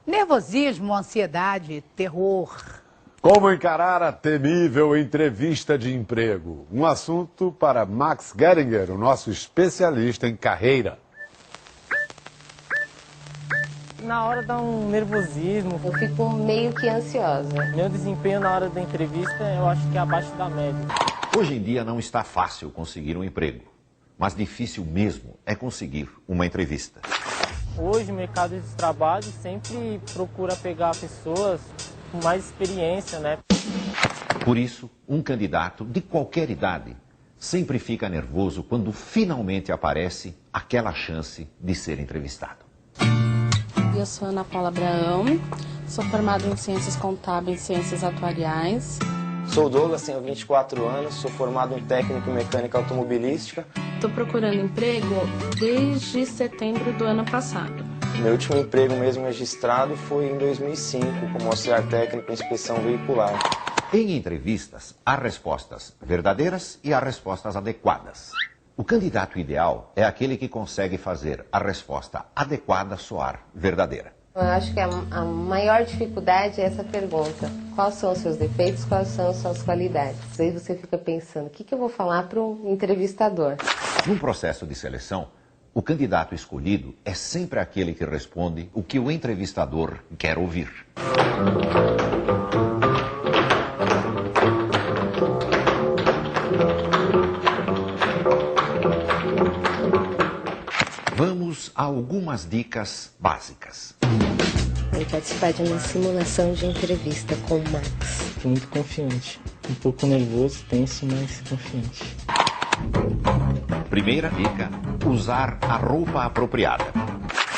Nervosismo, ansiedade, terror. Como encarar a temível entrevista de emprego? Um assunto para Max Geringer, o nosso especialista em carreira. Na hora dá um nervosismo. Eu fico meio que ansiosa. Meu desempenho na hora da entrevista eu acho que é abaixo da média. Hoje em dia não está fácil conseguir um emprego, mas difícil mesmo é conseguir uma entrevista. Hoje o mercado de trabalho sempre procura pegar pessoas com mais experiência, né? Por isso, um candidato de qualquer idade sempre fica nervoso quando finalmente aparece aquela chance de ser entrevistado. Eu sou Ana Paula Abraão, sou formada em Ciências Contábeis e Ciências Atuariais. Sou o Douglas, tenho 24 anos, sou formado em técnico em mecânica automobilística. Estou procurando emprego desde setembro do ano passado. Meu último emprego mesmo registrado foi em 2005, como auxiliar técnico em inspeção veicular. Em entrevistas, há respostas verdadeiras e há respostas adequadas. O candidato ideal é aquele que consegue fazer a resposta adequada soar verdadeira. Eu acho que a maior dificuldade é essa pergunta. Quais são os seus defeitos, quais são as suas qualidades? Aí você fica pensando, o que eu vou falar para um entrevistador? Num processo de seleção, o candidato escolhido é sempre aquele que responde o que o entrevistador quer ouvir. Vamos a algumas dicas básicas. Vou participar de uma simulação de entrevista com o Max. Estou muito confiante. Um pouco nervoso, tenso, mas confiante. Primeira dica, usar a roupa apropriada.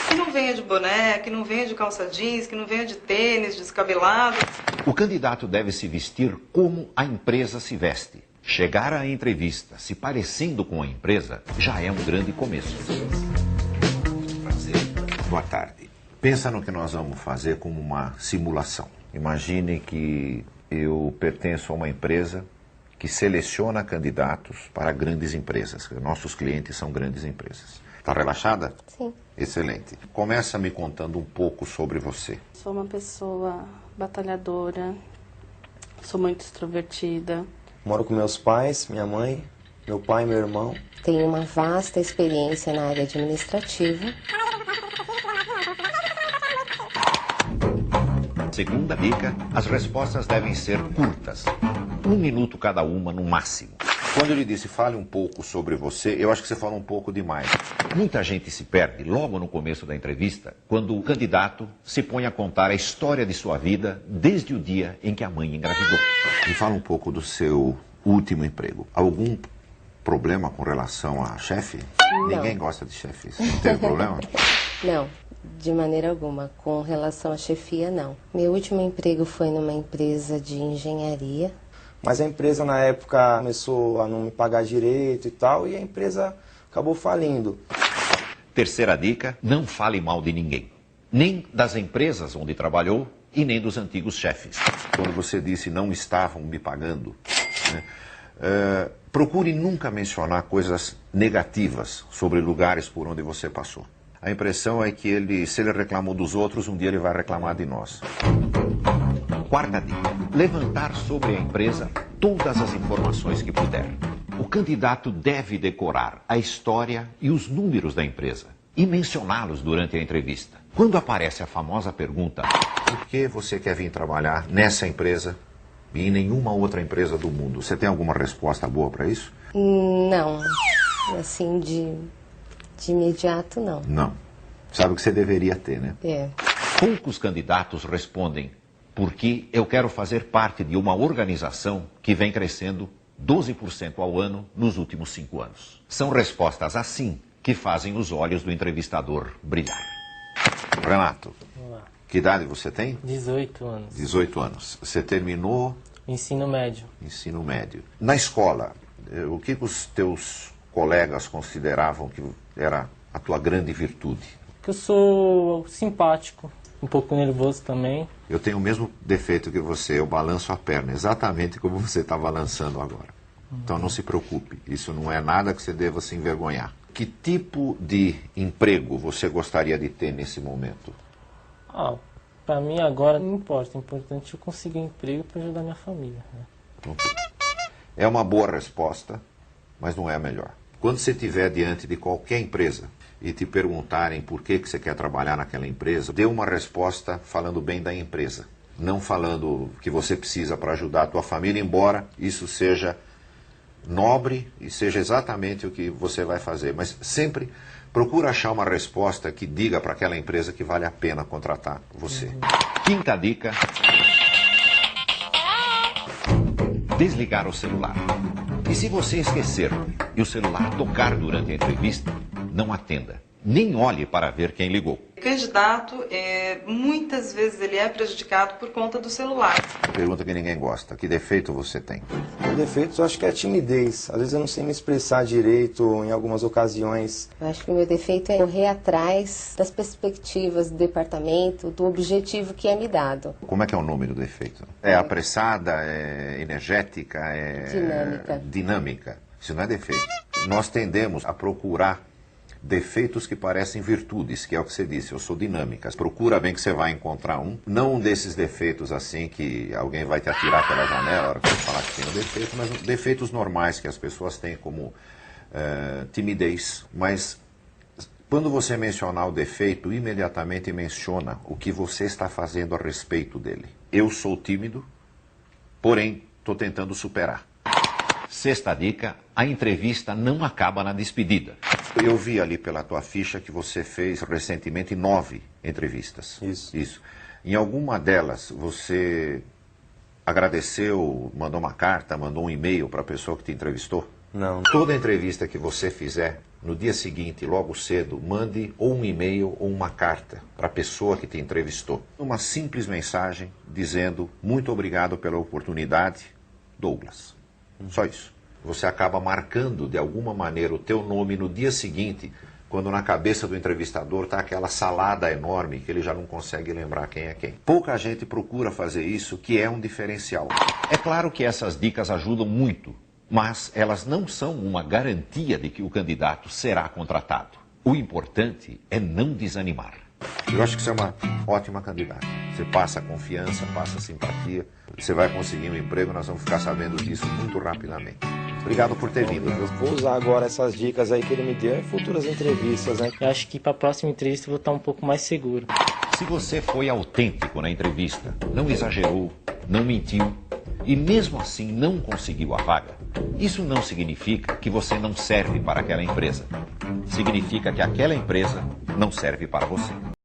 Que não venha de boné, que não venha de calça jeans, que não venha de tênis, descabelado. O candidato deve se vestir como a empresa se veste. Chegar à entrevista se parecendo com a empresa já é um grande começo. Prazer. Boa tarde. Pensa no que nós vamos fazer como uma simulação. Imagine que eu pertenço a uma empresa que seleciona candidatos para grandes empresas. Nossos clientes são grandes empresas. Está relaxada? Sim. Excelente. Começa me contando um pouco sobre você. Sou uma pessoa batalhadora, sou muito extrovertida. Moro com meus pais, minha mãe, meu pai e meu irmão. Tenho uma vasta experiência na área administrativa. Segunda dica, as respostas devem ser curtas. 1 minuto cada uma no máximo. Quando ele disse fale um pouco sobre você, eu acho que você fala um pouco demais. Muita gente se perde logo no começo da entrevista, quando o candidato se põe a contar a história de sua vida desde o dia em que a mãe engravidou. Me fala um pouco do seu último emprego. Algum problema com relação a chefe? Não. Ninguém gosta de chefes. Não teve problema? Não, de maneira alguma. Com relação à chefia, não. Meu último emprego foi numa empresa de engenharia. Mas a empresa na época começou a não me pagar direito e tal, e a empresa acabou falindo. Terceira dica, não fale mal de ninguém. Nem das empresas onde trabalhou e nem dos antigos chefes. Quando você disse não estavam me pagando, né, procure nunca mencionar coisas negativas sobre lugares por onde você passou. A impressão é que se ele reclamou dos outros, um dia ele vai reclamar de nós. Quarta dica, levantar sobre a empresa todas as informações que puder. O candidato deve decorar a história e os números da empresa e mencioná-los durante a entrevista. Quando aparece a famosa pergunta, por que você quer vir trabalhar nessa empresa e em nenhuma outra empresa do mundo? Você tem alguma resposta boa para isso? Não, assim de imediato não. Não. Sabe o que você deveria ter, né? É. Poucos candidatos respondem porque eu quero fazer parte de uma organização que vem crescendo 12% ao ano nos últimos 5 anos. São respostas assim que fazem os olhos do entrevistador brilhar. Renato, Olá. que idade você tem? 18 anos. 18 anos. Você terminou Ensino médio. ensino médio. Na escola, o que os teus colegas consideravam que era a tua grande virtude? Que eu sou simpático, um pouco nervoso também. Eu tenho o mesmo defeito que você, eu balanço a perna, exatamente como você está balançando agora. Então não se preocupe, isso não é nada que você deva se envergonhar. Que tipo de emprego você gostaria de ter nesse momento? Para mim agora não importa, é importante eu conseguir um emprego para ajudar minha família. Né? É uma boa resposta, mas não é a melhor. Quando você estiver diante de qualquer empresa e te perguntarem por que você quer trabalhar naquela empresa, dê uma resposta falando bem da empresa, não falando que você precisa para ajudar a tua família, embora isso seja nobre e seja exatamente o que você vai fazer. Mas sempre procura achar uma resposta que diga para aquela empresa que vale a pena contratar você. Quinta dica: desligar o celular. E se você esquecer e o celular tocar durante a entrevista, não atenda. Nem olhe para ver quem ligou. O candidato, muitas vezes ele é prejudicado por conta do celular. Pergunta que ninguém gosta: que defeito você tem? O defeito eu acho que é a timidez. Às vezes eu não sei me expressar direito em algumas ocasiões. Eu acho que o meu defeito é correr atrás das perspectivas do departamento, do objetivo que é me dado. Como é que é o nome do defeito? É apressada, é energética, é dinâmica. Isso não é defeito. Nós tendemos a procurar defeitos que parecem virtudes, que é o que você disse, eu sou dinâmica. Procura bem que você vai encontrar um. Não um desses defeitos assim que alguém vai te atirar pela janela, a hora que você falar que tem um defeito, mas defeitos normais que as pessoas têm, como timidez. Mas quando você mencionar o defeito, imediatamente menciona o que você está fazendo a respeito dele. Eu sou tímido, porém estou tentando superar. Sexta dica: a entrevista não acaba na despedida. Eu vi ali pela tua ficha que você fez recentemente 9 entrevistas. Isso. Em alguma delas você agradeceu, mandou uma carta, mandou um e-mail para a pessoa que te entrevistou? Não. Toda entrevista que você fizer, no dia seguinte, logo cedo, mande ou um e-mail ou uma carta para a pessoa que te entrevistou. Uma simples mensagem dizendo: muito obrigado pela oportunidade, Douglas. Só isso. Você acaba marcando de alguma maneira o teu nome no dia seguinte, quando na cabeça do entrevistador está aquela salada enorme que ele já não consegue lembrar quem é quem. Pouca gente procura fazer isso, que é um diferencial. É claro que essas dicas ajudam muito, mas elas não são uma garantia de que o candidato será contratado. O importante é não desanimar. Eu acho que você é uma ótima candidata. Você passa confiança, passa simpatia, você vai conseguir um emprego, nós vamos ficar sabendo disso muito rapidamente. Obrigado por ter vindo. Eu vou usar agora essas dicas aí que ele me deu em futuras entrevistas, né? Eu acho que para a próxima entrevista eu vou estar um pouco mais seguro. Se você foi autêntico na entrevista, não exagerou, não mentiu e mesmo assim não conseguiu a vaga, isso não significa que você não serve para aquela empresa. Significa que aquela empresa não serve para você.